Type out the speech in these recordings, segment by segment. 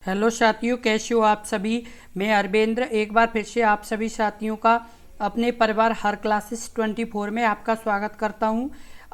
Hello साथियों, कैसे हो आप सभी। मैं अरविंद्र एक बार फिर से आप सभी साथियों का अपने परिवार हर क्लासेस 24 में आपका स्वागत करता हूं।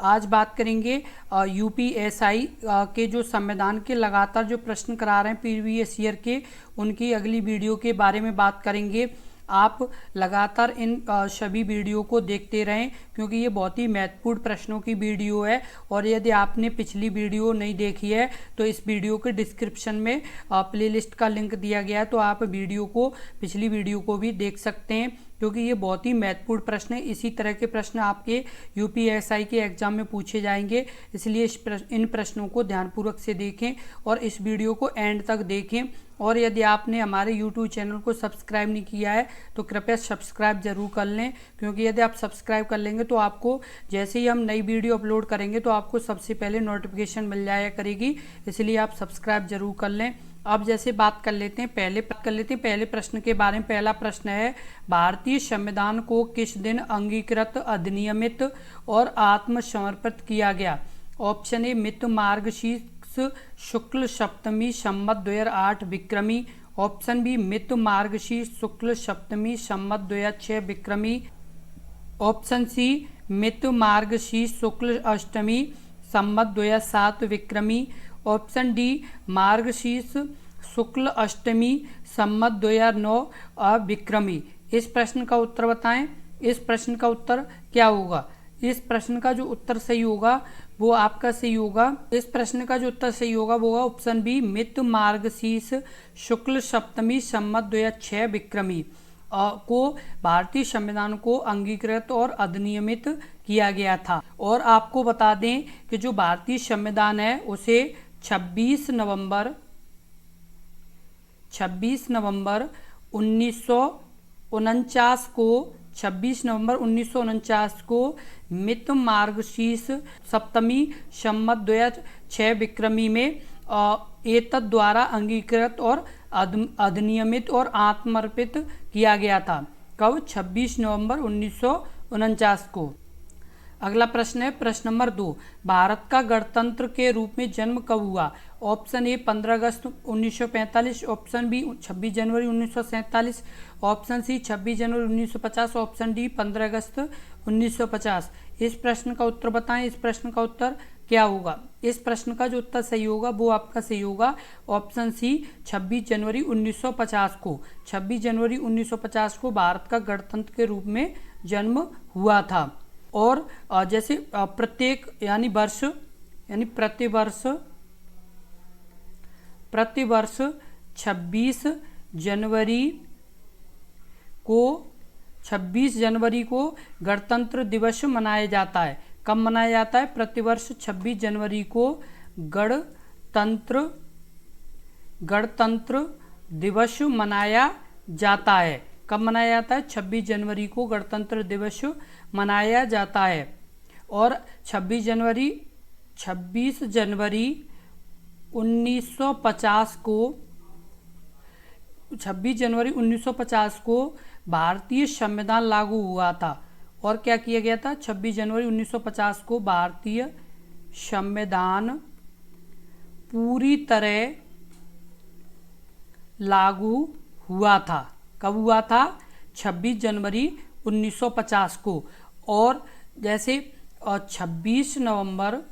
आज बात करेंगे यूपीएसआई के जो संविधान के लगातार जो प्रश्न करा रहे हैं प्रीवियस ईयर के, उनकी अगली वीडियो के बारे में बात करेंगे। आप लगातार इन सभी वीडियो को देखते रहें क्योंकि ये बहुत ही महत्वपूर्ण प्रश्नों की वीडियो है। और यदि आपने पिछली वीडियो नहीं देखी है तो इस वीडियो के डिस्क्रिप्शन में प्लेलिस्ट का लिंक दिया गया है, तो आप पिछली वीडियो को भी देख सकते हैं क्योंकि ये बहुत ही महत्वपूर्ण प्रश्न है। इसी तरह के प्रश्न आपके यूपीएसआई के एग्जाम में पूछे जाएंगे, इसलिए इन प्रश्नों को ध्यानपूर्वक से देखें और इस वीडियो को एंड तक देखें। और यदि आपने हमारे यूट्यूब चैनल को सब्सक्राइब नहीं किया है तो कृपया सब्सक्राइब जरूर कर लें, क्योंकि यदि आप सब्सक्राइब कर लेंगे तो आपको जैसे ही हम नई वीडियो अपलोड करेंगे तो आपको सबसे पहले नोटिफिकेशन मिल जाया करेगी, इसलिए आप सब्सक्राइब जरूर कर लें। अब जैसे बात कर लेते हैं पहले प्रश्न के बारे में। पहला प्रश्न है, भारतीय संविधान को किस दिन अंगीकृत, अधिनियमित और आत्मसमर्पित किया गया। ऑप्शन ए मित मार्गशीर्ष शुक्ल सप्तमी संवत 2008 विक्रमी। ऑप्शन बी मित मार्गशीर्ष शुक्ल सप्तमी संवत 2006 विक्रमी। ऑप्शन सी मित मार्गशीर्ष शुक्ल अष्टमी संवत 2007 विक्रमी। ऑप्शन डी मार्गशीर्ष शुक्ल अष्टमी संवत 2009 विक्रमी। इस प्रश्न का उत्तर बताएं। इस प्रश्न का उत्तर क्या होगा। इस प्रश्न का जो उत्तर सही होगा वो आपका सही होगा। इस प्रश्न का जो उत्तर सही होगा वो होगा ऑप्शन बी मित मार्गशीर्ष शुक्ल सप्तमी संवत 2006 विक्रमी को भारतीय संविधान को अंगीकृत और अधिनियमित किया गया था। और आपको बता दें कि जो भारतीय संविधान है उसे 26 नवंबर 1949 को मित मार्गशीर्ष सप्तमी संवत 2006 विक्रमी में एतद द्वारा अंगीकृत और अधिनियमित और आत्मर्पित किया गया था। कब? 26 नवंबर 1949 को। अगला प्रश्न है प्रश्न नंबर 2, भारत का गणतंत्र के रूप में जन्म कब हुआ। ऑप्शन ए 15 अगस्त 1945। ऑप्शन बी 26 जनवरी 1947। ऑप्शन सी 26 जनवरी 1950। ऑप्शन डी 15 अगस्त 1950। इस प्रश्न का उत्तर बताएं। इस प्रश्न का उत्तर क्या होगा। इस प्रश्न का जो उत्तर सही होगा वो आपका सही होगा ऑप्शन सी 26 जनवरी 1950 को। 26 जनवरी 1950 को भारत का गणतंत्र के रूप में जन्म हुआ था। और जैसे प्रत्येक प्रतिवर्ष 26 जनवरी को गणतंत्र दिवस मनाया जाता है। कब मनाया जाता है? प्रतिवर्ष 26 जनवरी को गणतंत्र दिवस मनाया जाता है। कब मनाया जाता है? 26 जनवरी को गणतंत्र दिवस मनाया जाता है। और 26 जनवरी 1950 को भारतीय संविधान लागू हुआ था। और क्या किया गया था? 26 जनवरी 1950 को भारतीय संविधान पूरी तरह लागू हुआ था। कब हुआ था? 26 जनवरी 1950 को। और जैसे 26 नवंबर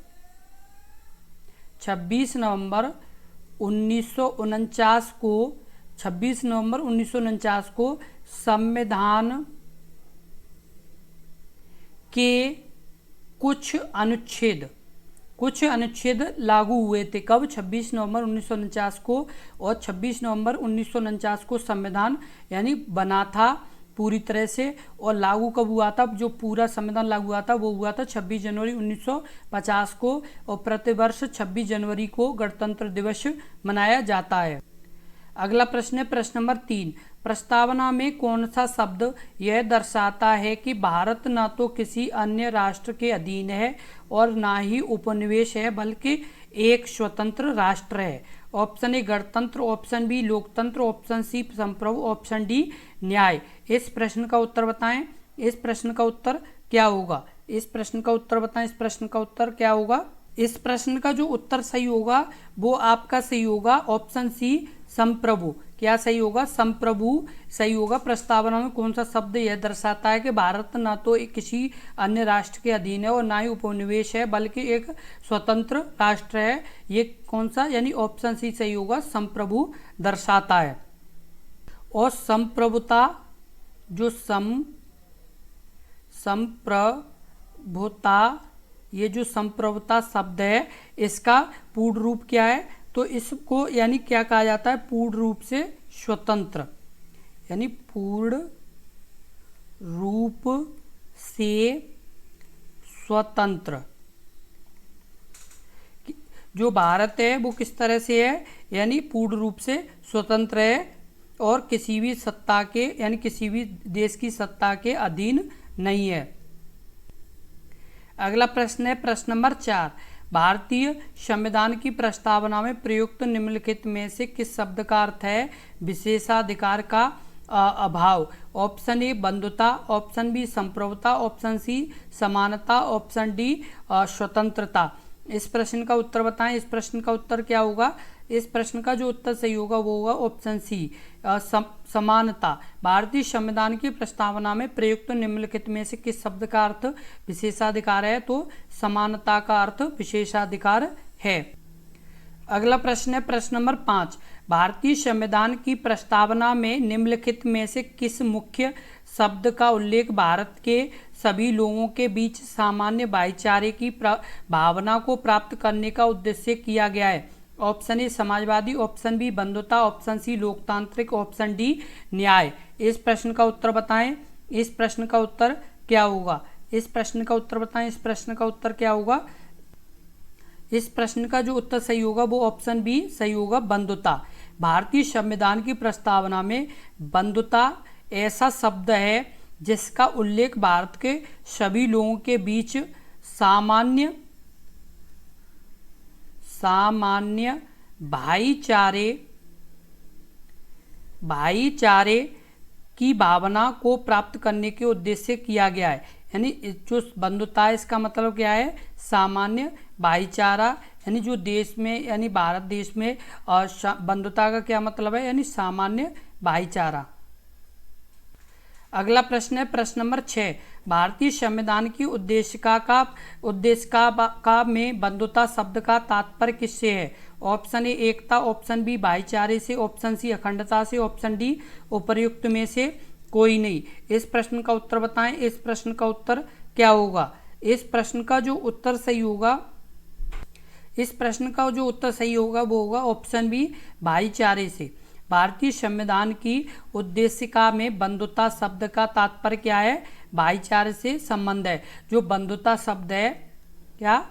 1949 को संविधान के कुछ अनुच्छेद लागू हुए थे। कब? 26 नवंबर 1949 को। और 26 नवंबर 1949 को संविधान यानी बना था पूरी तरह से। और लागू कब हुआ था? जो पूरा संविधान लागू हुआ था वो हुआ था 26 जनवरी 1950 को। और प्रतिवर्ष 26 जनवरी को गणतंत्र दिवस मनाया जाता है। अगला प्रश्न है प्रश्न नंबर 3, प्रस्तावना में कौन सा शब्द यह दर्शाता है कि भारत न तो किसी अन्य राष्ट्र के अधीन है और ना ही उपनिवेश है, बल्कि एक स्वतंत्र राष्ट्र है। ऑप्शन ए गणतंत्र। ऑप्शन बी लोकतंत्र। ऑप्शन सी संप्रभु। ऑप्शन डी न्याय। इस प्रश्न का उत्तर बताएं। इस प्रश्न का उत्तर क्या होगा। इस प्रश्न का उत्तर बताएं। इस प्रश्न का उत्तर क्या होगा। इस प्रश्न का जो उत्तर सही होगा वो आपका सही होगा ऑप्शन सी संप्रभु। क्या सही होगा? संप्रभु सही होगा। प्रस्तावना में कौन सा शब्द यह दर्शाता है कि भारत न तो किसी अन्य राष्ट्र के अधीन है और ना ही उपनिवेश है, बल्कि एक स्वतंत्र राष्ट्र है? ये कौन सा, यानी ऑप्शन सी सही होगा, संप्रभु दर्शाता है। और संप्रभुता, जो संप्रभुता, ये जो संप्रभुता शब्द है इसका पूर्ण रूप क्या है? तो इसको यानी क्या कहा जाता है? पूर्ण रूप से स्वतंत्र, यानी पूर्ण रूप से स्वतंत्र। जो भारत है वो किस तरह से है? यानी पूर्ण रूप से स्वतंत्र है और किसी भी सत्ता के, यानी किसी भी देश की सत्ता के अधीन नहीं है। अगला प्रश्न है प्रश्न नंबर 4। भारतीय संविधान की प्रस्तावना में प्रयुक्त निम्नलिखित में से किस शब्द का अर्थ है विशेषाधिकार का अभाव? ऑप्शन ए बंधुता, ऑप्शन बी संप्रभुता, ऑप्शन सी समानता, ऑप्शन डी स्वतंत्रता। इस प्रश्न का उत्तर बताएं। इस प्रश्न का उत्तर क्या होगा? इस प्रश्न का जो उत्तर सही होगा वो होगा ऑप्शन सी समानता। भारतीय संविधान की प्रस्तावना में प्रयुक्त निम्नलिखित में से किस शब्द का अर्थ विशेषाधिकार है? तो समानता का अर्थ विशेषाधिकार है। अगला प्रश्न है प्रश्न नंबर 5। भारतीय संविधान की प्रस्तावना में निम्नलिखित में से किस मुख्य शब्द का उल्लेख भारत के सभी लोगों के बीच सामान्य भाईचारे की भावना को प्राप्त करने का उद्देश्य किया गया है? ऑप्शन ए समाजवादी, ऑप्शन बी बंधुता, ऑप्शन सी लोकतांत्रिक, ऑप्शन डी न्याय। इस प्रश्न का उत्तर बताएं। इस प्रश्न का उत्तर क्या होगा? इस प्रश्न का उत्तर बताएं। इस प्रश्न का उत्तर क्या होगा? इस प्रश्न का जो उत्तर सही होगा वो ऑप्शन बी सही होगा, बंधुता। भारतीय संविधान की प्रस्तावना में बंधुता ऐसा शब्द है जिसका उल्लेख भारत के सभी लोगों के बीच सामान्य भाईचारे की भावना को प्राप्त करने के उद्देश्य से किया गया है। यानी जो बंधुता है इसका मतलब क्या है? सामान्य भाईचारा। यानी जो देश में, यानी भारत देश में बंधुता का क्या मतलब है? यानी सामान्य भाईचारा। अगला प्रश्न है प्रश्न नंबर 6। भारतीय संविधान की उद्देशिका में बंधुता शब्द का तात्पर्य किससे है? ऑप्शन ए एकता, ऑप्शन बी भाईचारे से, ऑप्शन सी अखंडता से, ऑप्शन डी उपर्युक्त में से कोई नहीं। इस प्रश्न का उत्तर बताएं। इस प्रश्न का उत्तर क्या होगा? इस प्रश्न का जो उत्तर सही होगा, इस प्रश्न का जो उत्तर सही होगा वो होगा ऑप्शन बी भाईचारे से। भारतीय संविधान की उद्देशिका में बंधुता शब्द का तात्पर्य क्या है? भाईचारे से संबंध है। जो बंधुता शब्द है, क्या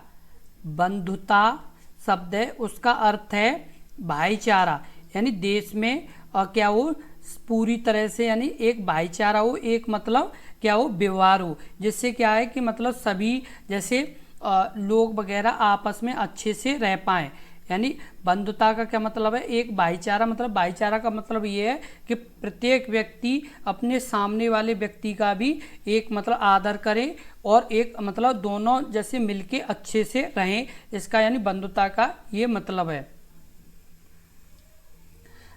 बंधुता शब्द है उसका अर्थ है भाईचारा। यानी देश में क्या हो, पूरी तरह से यानी एक भाईचारा हो, एक मतलब क्या हो, व्यवहार हो, जिससे क्या है कि मतलब सभी जैसे लोग वगैरह आपस में अच्छे से रह पाएँ। यानी बंधुता का क्या मतलब है? एक भाईचारा। मतलब भाईचारा का मतलब ये है कि प्रत्येक व्यक्ति अपने सामने वाले व्यक्ति का भी एक मतलब आदर करे और एक मतलब दोनों जैसे मिलके अच्छे से रहें। इसका यानी बंधुता का ये मतलब है।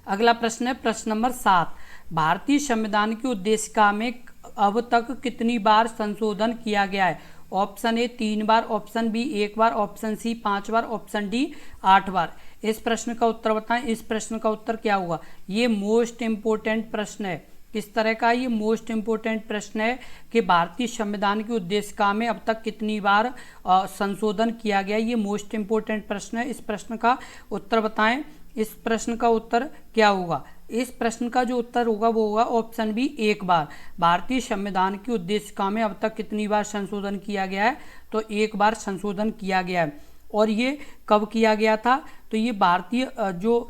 अगला प्रश्न है प्रश्न नंबर 7। भारतीय संविधान की उद्देशिका में अब तक कितनी बार संशोधन किया गया है? ऑप्शन ए 3 बार, ऑप्शन बी 1 बार, ऑप्शन सी 5 बार, ऑप्शन डी 8 बार। इस प्रश्न का उत्तर बताएं। इस प्रश्न का उत्तर क्या होगा? ये मोस्ट इम्पोर्टेंट प्रश्न है। किस तरह का? ये मोस्ट इम्पोर्टेंट प्रश्न है कि भारतीय संविधान की उद्देशिका में अब तक कितनी बार संशोधन किया गया। ये मोस्ट इम्पोर्टेंट प्रश्न है। इस प्रश्न का उत्तर बताएं। इस प्रश्न का उत्तर क्या होगा? इस प्रश्न का जो उत्तर होगा वो होगा ऑप्शन बी 1 बार। भारतीय संविधान की उद्देशिका में अब तक कितनी बार संशोधन किया गया है? तो 1 बार संशोधन किया गया है। और ये कब किया गया था? तो ये भारतीय जो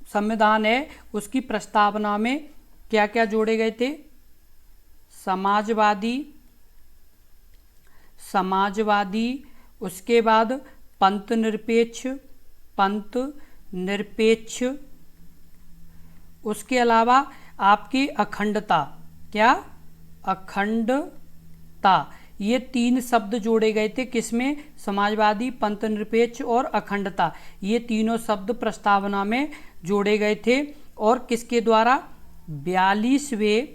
संविधान है उसकी प्रस्तावना में क्या क्या जोड़े गए थे? समाजवादी, उसके बाद पंथ निरपेक्ष, उसके अलावा आपकी अखंडता, क्या अखंडता, ये तीन शब्द जोड़े गए थे किसमें? समाजवादी, पंथनिरपेक्ष और अखंडता। ये तीनों शब्द प्रस्तावना में जोड़े गए थे और किसके द्वारा? 42वें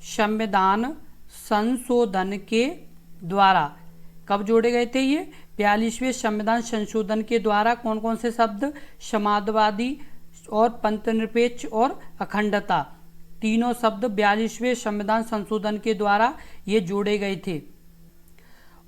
संविधान संशोधन के द्वारा। कब जोड़े गए थे ये? 42वें संविधान संशोधन के द्वारा। कौन कौन से शब्द? समाजवादी और पंथनिरपेक्ष और अखंडता। तीनों शब्द 42वें संविधान संशोधन के द्वारा ये जोड़े गए थे।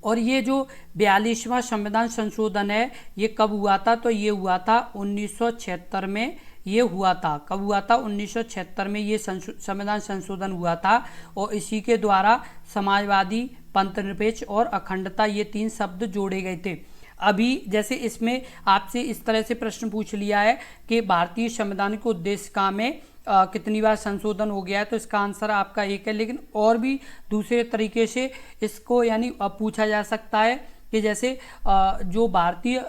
और ये जो 42वां संविधान संशोधन है ये कब हुआ था? तो ये हुआ था 1976 में। ये हुआ था कब हुआ था? 1976 में ये संविधान संशोधन हुआ था और इसी के द्वारा समाजवादी, पंथनिरपेक्ष और अखंडता ये तीन शब्द जोड़े गए थे। अभी जैसे इसमें आपसे इस तरह से प्रश्न पूछ लिया है कि भारतीय संविधान के उद्देशिका में कितनी बार संशोधन हो गया है, तो इसका आंसर आपका एक है। लेकिन और भी दूसरे तरीके से इसको यानी पूछा जा सकता है कि जैसे जो भारतीय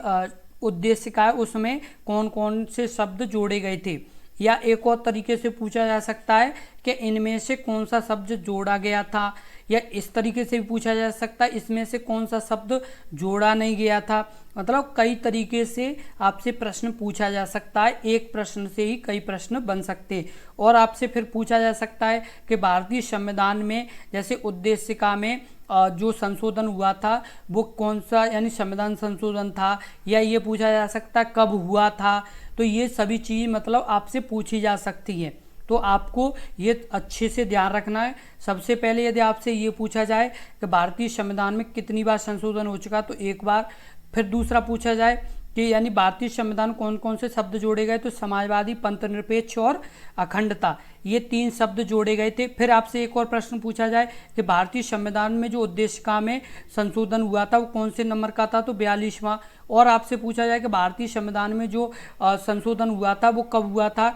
उद्देशिका है उसमें कौन कौन से शब्द जोड़े गए थे, या एक और तरीके से पूछा जा सकता है कि इनमें से कौन सा शब्द जोड़ा गया था, या इस तरीके से भी पूछा जा सकता है इसमें से कौन सा शब्द जोड़ा नहीं गया था। मतलब कई तरीके से आपसे प्रश्न पूछा जा सकता है, एक प्रश्न से ही कई प्रश्न बन सकते हैं। और आपसे फिर पूछा जा सकता है कि भारतीय संविधान में जैसे उद्देशिका में जो संशोधन हुआ था वो कौन सा यानी संविधान संशोधन था, या ये पूछा जा सकता है कब हुआ था। तो ये सभी चीज़ मतलब आपसे पूछी जा सकती है, तो आपको ये अच्छे से ध्यान रखना है। सबसे पहले यदि आपसे ये पूछा जाए कि भारतीय संविधान में कितनी बार संशोधन हो चुका, तो एक बार। फिर दूसरा पूछा जाए कि यानी भारतीय संविधान कौन कौन से शब्द जोड़े गए, तो समाजवादी, पंथनिरपेक्ष और अखंडता ये तीन शब्द जोड़े गए थे। फिर आपसे एक और प्रश्न पूछा जाए कि भारतीय संविधान में जो उद्देशिका में संशोधन हुआ था वो कौन से नंबर का था, तो 42वां। और आपसे पूछा जाए कि भारतीय संविधान में जो संशोधन हुआ था वो कब हुआ था,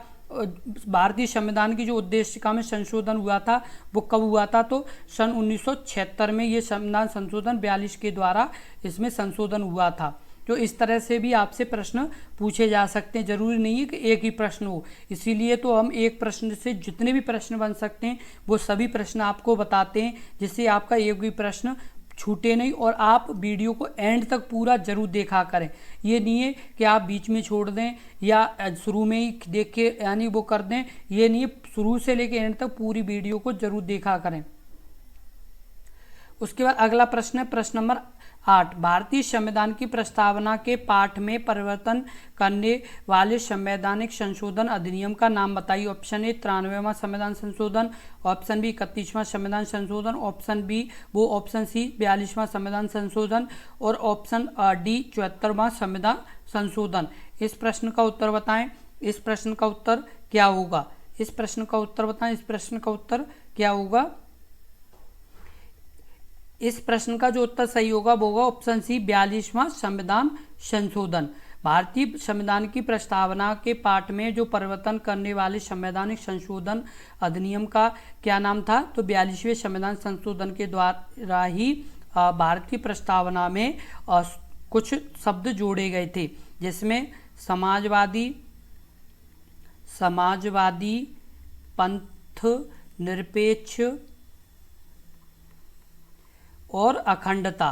भारतीय संविधान की जो उद्देशिका में संशोधन हुआ था वो कब हुआ था, तो सन 1976 में ये संविधान संशोधन 42 के द्वारा इसमें संशोधन हुआ था। तो इस तरह से भी आपसे प्रश्न पूछे जा सकते हैं, जरूरी नहीं है कि एक ही प्रश्न हो। इसीलिए तो हम एक प्रश्न से जितने भी प्रश्न बन सकते हैं वो सभी प्रश्न आपको बताते हैं, जिससे आपका एक भी प्रश्न छूटे नहीं। और आप वीडियो को एंड तक पूरा जरूर देखा करें। ये नहीं है कि आप बीच में छोड़ दें या शुरू में ही देख के यानी वो कर दें, ये नहीं है, शुरू से लेकर एंड तक पूरी वीडियो को जरूर देखा करें। उसके बाद अगला प्रश्न है प्रश्न नंबर 8। भारतीय संविधान की प्रस्तावना के पाठ में परिवर्तन करने वाले संवैधानिक संशोधन अधिनियम का नाम बताइए। ऑप्शन ए 93वां संविधान संशोधन, ऑप्शन बी 31वां संविधान संशोधन, ऑप्शन सी 42वां संविधान संशोधन और ऑप्शन डी 74वां संविधान संशोधन। इस प्रश्न का उत्तर बताएं। इस प्रश्न का उत्तर क्या होगा? इस प्रश्न का उत्तर बताएं। इस प्रश्न का उत्तर क्या होगा? इस प्रश्न का जो उत्तर सही होगा वो होगा ऑप्शन सी 42वां संविधान संशोधन। भारतीय संविधान की प्रस्तावना के पाठ में जो परिवर्तन करने वाले संवैधानिक संशोधन अधिनियम का क्या नाम था, तो 42वें संविधान संशोधन के द्वारा ही भारतीय प्रस्तावना में कुछ शब्द जोड़े गए थे, जिसमें समाजवादी, पंथ निरपेक्ष और अखंडता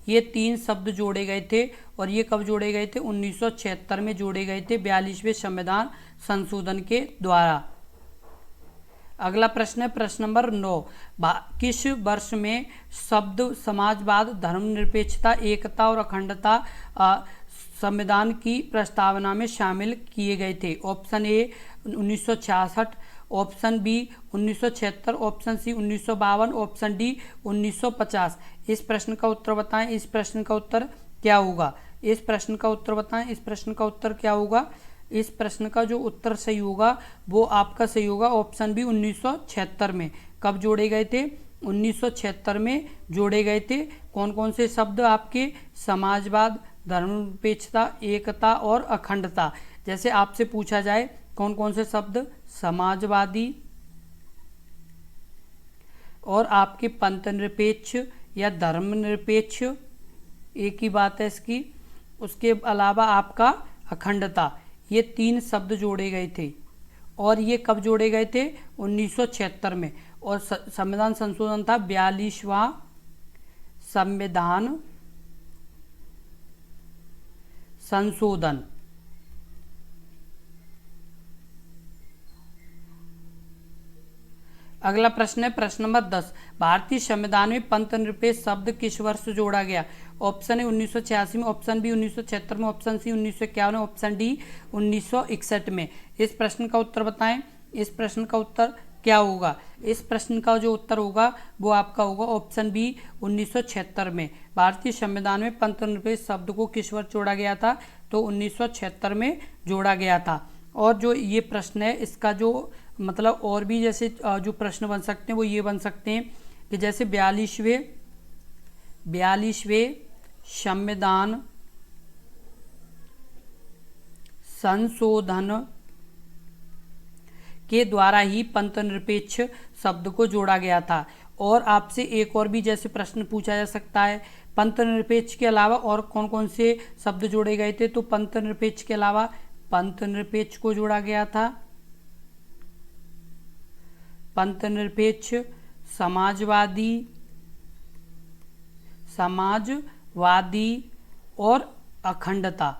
ये तीन शब्द जोड़े गए थे। और ये कब जोड़े गए थे? 1976 में जोड़े गए थे 42वें संविधान संशोधन के द्वारा। अगला प्रश्न है प्रश्न नंबर 9। किस वर्ष में शब्द समाजवाद, धर्मनिरपेक्षता, एकता और अखंडता संविधान की प्रस्तावना में शामिल किए गए थे? Option A 1966, option B 1976, option C 1952, option D 1950। इस प्रश्न का उत्तर बताएं। इस प्रश्न का उत्तर क्या होगा? इस प्रश्न का उत्तर बताएं। इस प्रश्न का उत्तर क्या होगा? इस प्रश्न का जो उत्तर सही होगा वो आपका सही होगा ऑप्शन बी 1976 में। कब जोड़े गए थे? 1976 में जोड़े गए थे। कौन कौन से शब्द आपके? समाजवाद, धर्मनिरपेक्षता, एकता और अखंडता। जैसे आपसे पूछा जाए कौन कौन से शब्द? समाजवादी और आपके पंथनिरपेक्ष या धर्मनिरपेक्ष, एक ही बात है इसकी। उसके अलावा आपका अखंडता, ये तीन शब्द जोड़े गए थे। और ये कब जोड़े गए थे? 1976 में। और संविधान संशोधन था 42वां संविधान संशोधन। अगला प्रश्न है प्रश्न नंबर 10। भारतीय संविधान में पंथ निरपेक्ष शब्द किस वर्ष जोड़ा गया? ऑप्शन है 1986 में, ऑप्शन बी 1976 में, ऑप्शन सी 1951 में, ऑप्शन डी 1961 में। इस प्रश्न का उत्तर बताएं। इस प्रश्न का उत्तर क्या होगा? इस प्रश्न का जो उत्तर होगा वो आपका होगा ऑप्शन बी 1976 में। भारतीय संविधान में पंथ निरपेक्ष शब्द को किस वर्ष जोड़ा गया था? तो 1976 में जोड़ा गया था। और जो ये प्रश्न है इसका जो मतलब और भी जैसे जो प्रश्न बन सकते हैं वो ये बन सकते हैं कि जैसे 42वें संविधान संशोधन के द्वारा ही पंथ निरपेक्ष शब्द को जोड़ा गया था। और आपसे एक और भी जैसे प्रश्न पूछा जा सकता है, पंथ निरपेक्ष के अलावा और कौन कौन से शब्द जोड़े गए थे? तो पंथ निरपेक्ष के अलावा पंथ निरपेक्ष को जोड़ा गया था, पंथ निरपेक्ष, समाजवादी और अखंडता।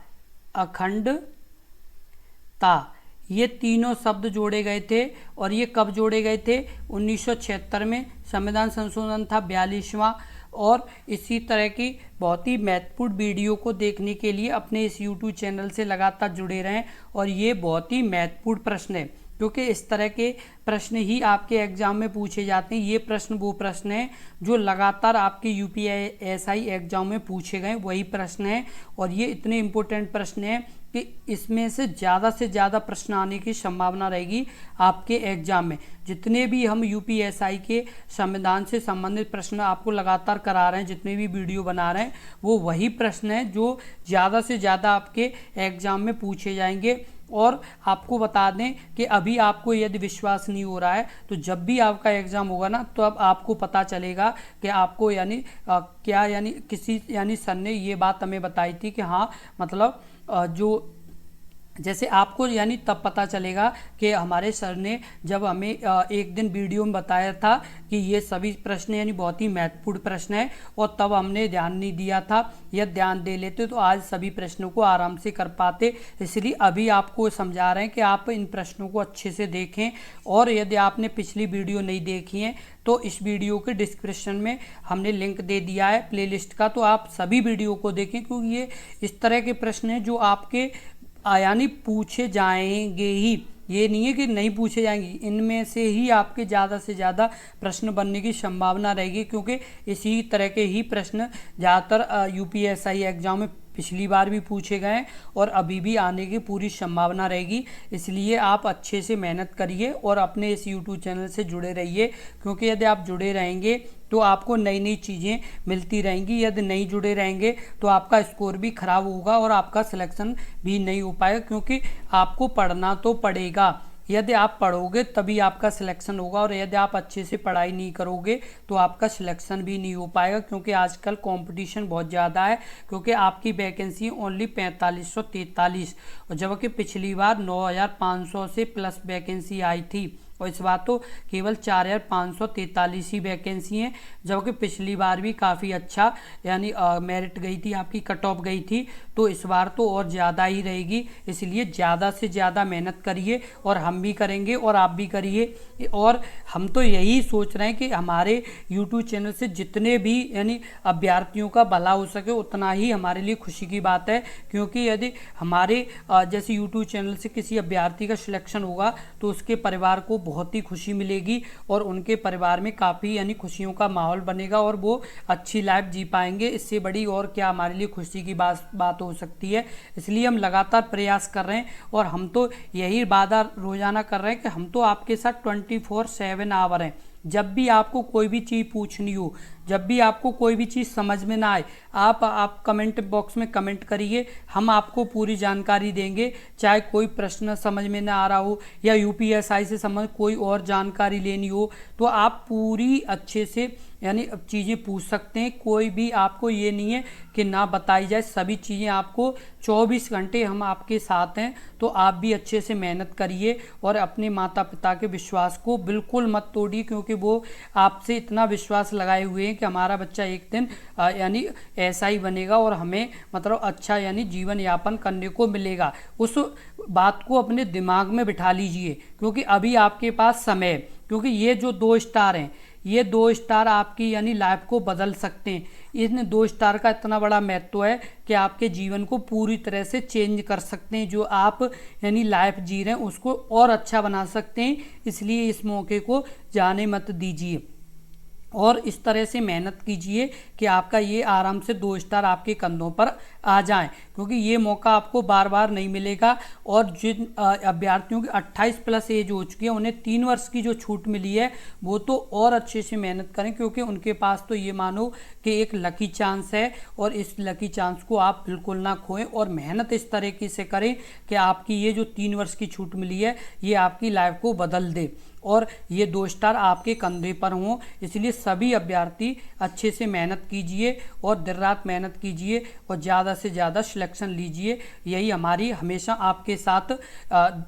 ये तीनों शब्द जोड़े गए थे। और ये कब जोड़े गए थे? 1976 में। संविधान संशोधन था 42वां। और इसी तरह की बहुत ही महत्वपूर्ण वीडियो को देखने के लिए अपने इस YouTube चैनल से लगातार जुड़े रहें। और ये बहुत ही महत्वपूर्ण प्रश्न है क्योंकि इस तरह के प्रश्न ही आपके एग्जाम में पूछे जाते हैं। ये प्रश्न वो प्रश्न है जो लगातार आपके UPSI एग्जाम में पूछे गए वही प्रश्न है। और ये इतने इम्पोर्टेंट प्रश्न है कि इसमें से ज़्यादा प्रश्न आने की संभावना रहेगी आपके एग्जाम में। जितने भी हम UPSI के संविधान से संबंधित प्रश्न आपको लगातार करा रहे हैं, जितने भी वीडियो बना रहे हैं, वो वही प्रश्न है जो ज़्यादा से ज़्यादा आपके एग्जाम में पूछे जाएंगे। और आपको बता दें कि अभी आपको यदि विश्वास नहीं हो रहा है तो जब भी आपका एग्ज़ाम होगा ना तो अब आपको पता चलेगा कि आपको यानी सर ने ये बात हमें बताई थी कि हाँ मतलब जो जैसे आपको यानी तब पता चलेगा कि हमारे सर ने जब हमें एक दिन वीडियो में बताया था कि ये सभी प्रश्न यानी बहुत ही महत्वपूर्ण प्रश्न है और तब हमने ध्यान नहीं दिया था। यह ध्यान दे लेते तो आज सभी प्रश्नों को आराम से कर पाते। इसलिए अभी आपको समझा रहे हैं कि आप इन प्रश्नों को अच्छे से देखें। और यदि आपने पिछली वीडियो नहीं देखी है तो इस वीडियो के डिस्क्रिप्शन में हमने लिंक दे दिया है प्लेलिस्ट का, तो आप सभी वीडियो को देखें क्योंकि ये इस तरह के प्रश्न हैं जो आपके यानी पूछे जाएंगे ही। ये नहीं है कि नहीं पूछे जाएंगे, इनमें से ही आपके ज़्यादा से ज़्यादा प्रश्न बनने की संभावना रहेगी क्योंकि इसी तरह के ही प्रश्न ज़्यादातर UPSI एग्जाम में पिछली बार भी पूछे गए और अभी भी आने की पूरी संभावना रहेगी। इसलिए आप अच्छे से मेहनत करिए और अपने इस YouTube चैनल से जुड़े रहिए क्योंकि यदि आप जुड़े रहेंगे तो आपको नई नई चीज़ें मिलती रहेंगी। यदि नहीं जुड़े रहेंगे तो आपका स्कोर भी खराब होगा और आपका सिलेक्शन भी नहीं हो पाएगा क्योंकि आपको पढ़ना तो पड़ेगा। यदि आप पढ़ोगे तभी आपका सिलेक्शन होगा और यदि आप अच्छे से पढ़ाई नहीं करोगे तो आपका सिलेक्शन भी नहीं हो पाएगा क्योंकि आजकल कंपटीशन बहुत ज़्यादा है। क्योंकि आपकी वैकेंसी ओनली 4543 और जबकि पिछली बार 9500 से प्लस वैकेंसी आई थी और इस बार तो केवल 4543 ही वैकेंसी हैं। जबकि पिछली बार भी काफ़ी अच्छा यानी मेरिट गई थी, आपकी कट ऑफ गई थी, तो इस बार तो और ज़्यादा ही रहेगी। इसलिए ज़्यादा से ज़्यादा मेहनत करिए और हम भी करेंगे और आप भी करिए। और हम तो यही सोच रहे हैं कि हमारे YouTube चैनल से जितने भी यानी अभ्यर्थियों का भला हो सके उतना ही हमारे लिए खुशी की बात है क्योंकि यदि हमारे जैसे YouTube चैनल से किसी अभ्यर्थी का सिलेक्शन होगा तो उसके परिवार को बहुत ही खुशी मिलेगी और उनके परिवार में काफ़ी यानी खुशियों का माहौल बनेगा और वो अच्छी लाइफ जी पाएंगे। इससे बड़ी और क्या हमारे लिए खुशी की बात हो सकती है। इसलिए हम लगातार प्रयास कर रहे हैं और हम तो यही वादा रोजाना कर रहे हैं कि हम तो आपके साथ 24/7 आवर हैं। जब भी आपको कोई भी चीज़ पूछनी हो, जब भी आपको कोई भी चीज़ समझ में ना आए आप कमेंट बॉक्स में कमेंट करिए, हम आपको पूरी जानकारी देंगे। चाहे कोई प्रश्न समझ में ना आ रहा हो या यूपीएसआई से संबंधित कोई और जानकारी लेनी हो तो आप पूरी अच्छे से यानी चीज़ें पूछ सकते हैं। कोई भी आपको ये नहीं है कि ना बताई जाए, सभी चीज़ें आपको 24 घंटे हम आपके साथ हैं। तो आप भी अच्छे से मेहनत करिए और अपने माता पिता के विश्वास को बिल्कुल मत तोड़िए, क्योंकि वो आपसे इतना विश्वास लगाए हुए हैं कि हमारा बच्चा एक दिन यानी ऐसा ही बनेगा और हमें मतलब अच्छा यानी जीवन यापन करने को मिलेगा। उस बात को अपने दिमाग में बिठा लीजिए, क्योंकि अभी आपके पास समय है। क्योंकि ये जो 2 स्टार हैं, ये 2 स्टार आपकी यानी लाइफ को बदल सकते हैं। इन 2 स्टार का इतना बड़ा महत्व है कि आपके जीवन को पूरी तरह से चेंज कर सकते हैं। जो आप यानी लाइफ जी रहे हैं उसको और अच्छा बना सकते हैं। इसलिए इस मौके को जाने मत दीजिए और इस तरह से मेहनत कीजिए कि आपका ये आराम से 2 स्टार आपके कंधों पर आ जाएं, क्योंकि ये मौका आपको बार बार नहीं मिलेगा। और जिन अभ्यर्थियों की 28 प्लस एज हो चुकी है उन्हें 3 वर्ष की जो छूट मिली है वो तो और अच्छे से मेहनत करें, क्योंकि उनके पास तो ये मानो कि एक लकी चांस है और इस लकी चांस को आप बिल्कुल ना खोएं और मेहनत इस तरीके से करें कि आपकी ये जो 3 वर्ष की छूट मिली है ये आपकी लाइफ को बदल दे और ये 2 स्टार आपके कंधे पर हों। इसलिए सभी अभ्यर्थी अच्छे से मेहनत कीजिए और दिन रात मेहनत कीजिए और ज़्यादा से ज़्यादा सिलेक्शन लीजिए। यही हमारी हमेशा आपके साथ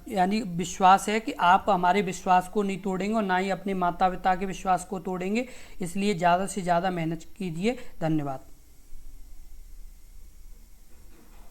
यानी विश्वास है कि आप हमारे विश्वास को नहीं तोड़ेंगे और ना ही अपने माता पिता के विश्वास को तोड़ेंगे। इसलिए ज़्यादा से ज़्यादा मेहनत कीजिए। धन्यवाद।